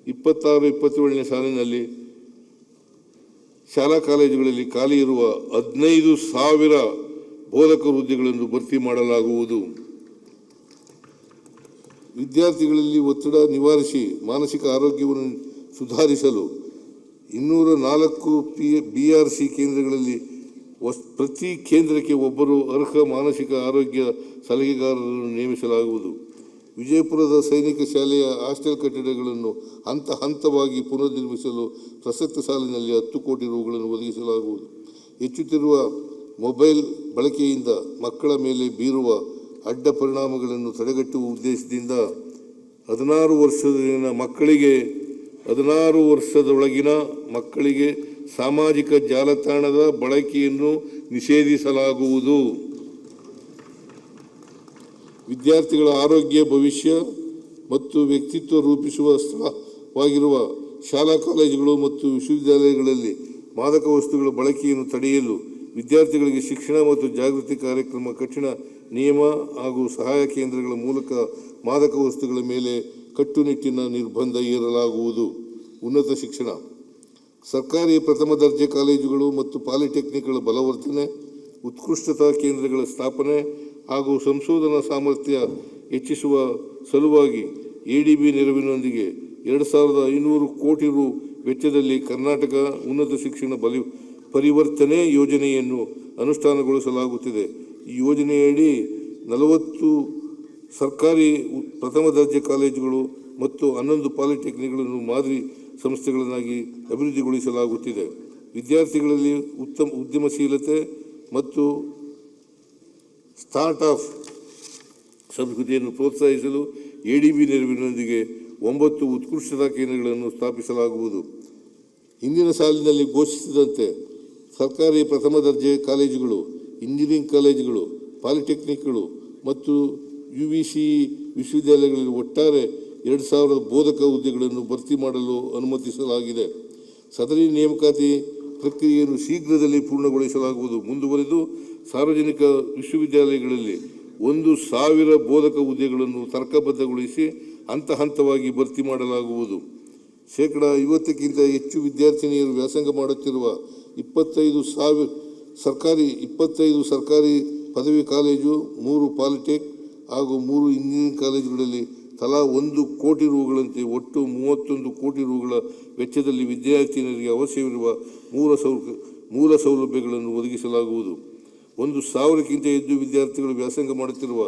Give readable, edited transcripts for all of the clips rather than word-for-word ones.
26-27ನೇ ಸಾಲಿನಲ್ಲಿ ಶಾಲಾ ಕಾಲೇಜುಗಳಲ್ಲಿ ಖಾಲಿ ಇರುವ 15,000 ಬೋಧಕ ಹುದ್ದೆಗಳನ್ನು ಭರ್ತಿ ಮಾಡಲಾಗುವುದು. ವಿದ್ಯಾರ್ಥಿಗಳಲ್ಲಿ ಒತ್ತಡ ನಿವಾರಿಸಿ ಮಾನಸಿಕ ಆರೋಗ್ಯವನ್ನು ಸುಧಾರಿಸಲು 204 BRC ಕೇಂದ್ರಗಳಲ್ಲಿ ಪ್ರತಿ ಕೇಂದ್ರಕ್ಕೆ ಒಬ್ಬರು ಅರ್ಹ ಮಾನಸಿಕ ಆರೋಗ್ಯ ಸಲಹೆಗಾರರನ್ನು ನೇಮಿಸಲಾಗುವುದು. ವಿಜಯಪುರದ ಸೈನಿಕ ಶಾಲೆಯ ಹಾಸ್ಟೆಲ್ ಕಟ್ಟಡಗಳನ್ನು ಹಂತ ಹಂತವಾಗಿ ಪುನರ್ನಿರ್ಮಿಸಲು ಪ್ರಸಕ್ತ ಸಾಲಿನಲ್ಲಿ 10 ಕೋಟಿ ರುಗಳನ್ನು ಒದಗಿಸಲಾಗುವುದು. ಹೆಚ್ಚುತ್ತಿರುವ ಮೊಬೈಲ್ ಬಳಕೆಯಿಂದ ಮಕ್ಕಳ ಮೇಲೆ ಬೀರುವ ಅಡ್ಡ ಪರಿಣಾಮಗಳನ್ನು ತಡೆಗಟ್ಟುವ ಉದ್ದೇಶದಿಂದ 16 ವರ್ಷದೊಳಗಿನ ಮಕ್ಕಳಿಗೆ ಸಾಮಾಜಿಕ ಜಾಲತಾಣದ ಬಳಕೆಯನ್ನು ನಿಷೇಧಿಸಲಾಗುವುದು. ವಿದ್ಯಾರ್ಥಿಗಳ ಆರೋಗ್ಯ, ಭವಿಷ್ಯ ಮತ್ತು ವ್ಯಕ್ತಿತ್ವ ರೂಪಿಸುವ ಸ್ಥಳವಾಗಿರುವ ಶಾಲಾ ಕಾಲೇಜುಗಳು ಮತ್ತು ವಿಶ್ವವಿದ್ಯಾಲಯಗಳಲ್ಲಿ ಮಾದಕ ವಸ್ತುಗಳ ಬಳಕೆಯನ್ನು ತಡೆಯಲು ವಿದ್ಯಾರ್ಥಿಗಳಿಗೆ ಶಿಕ್ಷಣ ಮತ್ತು ಜಾಗೃತಿ ಕಾರ್ಯಕ್ರಮ, ಕಠಿಣ ನಿಯಮ ಹಾಗೂ ಸಹಾಯ ಕೇಂದ್ರಗಳ ಮೂಲಕ ಮಾದಕ ವಸ್ತುಗಳ ಮೇಲೆ ಕಟ್ಟುನಿಟ್ಟಿನ ನಿರ್ಬಂಧ ಹೇರಲಾಗುವುದು. ಉನ್ನತ ಶಿಕ್ಷಣ, ಸರ್ಕಾರಿ ಪ್ರಥಮ ದರ್ಜೆ ಕಾಲೇಜುಗಳು ಮತ್ತು ಪಾಲಿಟೆಕ್ನಿಕ್ಗಳ ಬಲವರ್ಧನೆ, ಉತ್ಕೃಷ್ಟತಾ ಕೇಂದ್ರಗಳ ಸ್ಥಾಪನೆ ಹಾಗೂ ಸಂಶೋಧನಾ ಸಾಮರ್ಥ್ಯ ಹೆಚ್ಚಿಸುವ ಸಲುವಾಗಿ ADB ನೆರವಿನೊಂದಿಗೆ 2,500 ಕೋಟಿ ರು ವೆಚ್ಚದಲ್ಲಿ ಕರ್ನಾಟಕ ಉನ್ನತ ಶಿಕ್ಷಣ ಪರಿವರ್ತನೆ ಯೋಜನೆಯನ್ನು ಅನುಷ್ಠಾನಗೊಳಿಸಲಾಗುತ್ತಿದೆ. ಈ ಯೋಜನೆಯಡಿ 40 ಸರ್ಕಾರಿ ಪ್ರಥಮ ದರ್ಜೆ ಕಾಲೇಜುಗಳು ಮತ್ತು 11 ಪಾಲಿಟೆಕ್ನಿಕ್ಗಳನ್ನು ಮಾದರಿ ಸಂಸ್ಥೆಗಳನ್ನಾಗಿ ಅಭಿವೃದ್ಧಿಗೊಳಿಸಲಾಗುತ್ತಿದೆ. ವಿದ್ಯಾರ್ಥಿಗಳಲ್ಲಿ ಉತ್ತಮ ಉದ್ಯಮಶೀಲತೆ ಮತ್ತು ಸ್ಟಾರ್ಟ್ಅಪ್ ಸಂಸ್ಕೃತಿಯನ್ನು ಪ್ರೋತ್ಸಾಹಿಸಲು ADB ನೆರವಿನೊಂದಿಗೆ 9 ಉತ್ಕೃಷ್ಟತಾ ಕೇಂದ್ರಗಳನ್ನು ಸ್ಥಾಪಿಸಲಾಗುವುದು. ಹಿಂದಿನ ಸಾಲಿನಲ್ಲಿ ಘೋಷಿಸಿದಂತೆ ಸರ್ಕಾರಿ ಪ್ರಥಮ ದರ್ಜೆ ಕಾಲೇಜುಗಳು, ಇಂಜಿನಿಯರಿಂಗ್ ಕಾಲೇಜುಗಳು, ಪಾಲಿಟೆಕ್ನಿಕ್ಗಳು ಮತ್ತು UVCE ವಿಶ್ವವಿದ್ಯಾಲಯಗಳಲ್ಲಿ ಒಟ್ಟಾರೆ 2,000 ಬೋಧಕ ಹುದ್ದೆಗಳನ್ನು ಭರ್ತಿ ಮಾಡಲು ಅನುಮತಿಸಲಾಗಿದೆ. ಸದರಿ ನೇಮಕಾತಿ ಪ್ರಕ್ರಿಯೆಯನ್ನು ಶೀಘ್ರದಲ್ಲಿ ಪೂರ್ಣಗೊಳಿಸಲಾಗುವುದು. ಮುಂದುವರೆದು ಸಾರ್ವಜನಿಕ ವಿಶ್ವವಿದ್ಯಾಲಯಗಳಲ್ಲಿ 1,000 ಬೋಧಕ ಹುದ್ದೆಗಳನ್ನು ತರ್ಕಬದ್ಧಗೊಳಿಸಿ ಹಂತ ಹಂತವಾಗಿ ಭರ್ತಿ ಮಾಡಲಾಗುವುದು. 50%ಕ್ಕಿಂತ ಹೆಚ್ಚು ವಿದ್ಯಾರ್ಥಿನಿಯರು ವ್ಯಾಸಂಗ ಮಾಡುತ್ತಿರುವ 25 ಸರ್ಕಾರಿ ಪದವಿ ಕಾಲೇಜು, 3 ಪಾಲಿಟೆಕ್ ಹಾಗೂ 3 ಇಂಜಿನಿಯರಿಂಗ್ ಕಾಲೇಜುಗಳಲ್ಲಿ ತಲಾ 1 ಕೋಟಿ ರುಗಳಂತೆ ಒಟ್ಟು 31 ಕೋಟಿ ರುಗಳ ವೆಚ್ಚದಲ್ಲಿ ವಿದ್ಯಾರ್ಥಿನಿಯರಿಗೆ ಅವಶ್ಯವಿರುವ ಮೂಲ ಸೌಲಭ್ಯಗಳನ್ನು ಒದಗಿಸಲಾಗುವುದು. 1,000ಕ್ಕಿಂತ ಹೆಚ್ಚು ವಿದ್ಯಾರ್ಥಿಗಳು ವ್ಯಾಸಂಗ ಮಾಡುತ್ತಿರುವ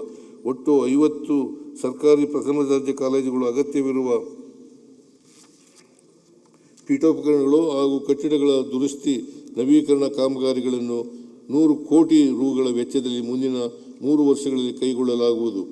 ಒಟ್ಟು 50 ಸರ್ಕಾರಿ ಪ್ರಥಮ ದರ್ಜೆ ಕಾಲೇಜುಗಳು ಅಗತ್ಯವಿರುವ ಪೀಠೋಪಕರಣಗಳು ಹಾಗೂ ಕಟ್ಟಡಗಳ ದುರಸ್ತಿ ನವೀಕರಣ ಕಾಮಗಾರಿಗಳನ್ನು 100 ಕೋಟಿ ರುಗಳ ವೆಚ್ಚದಲ್ಲಿ ಮುಂದಿನ 3 ವರ್ಷಗಳಲ್ಲಿ ಕೈಗೊಳ್ಳಲಾಗುವುದು.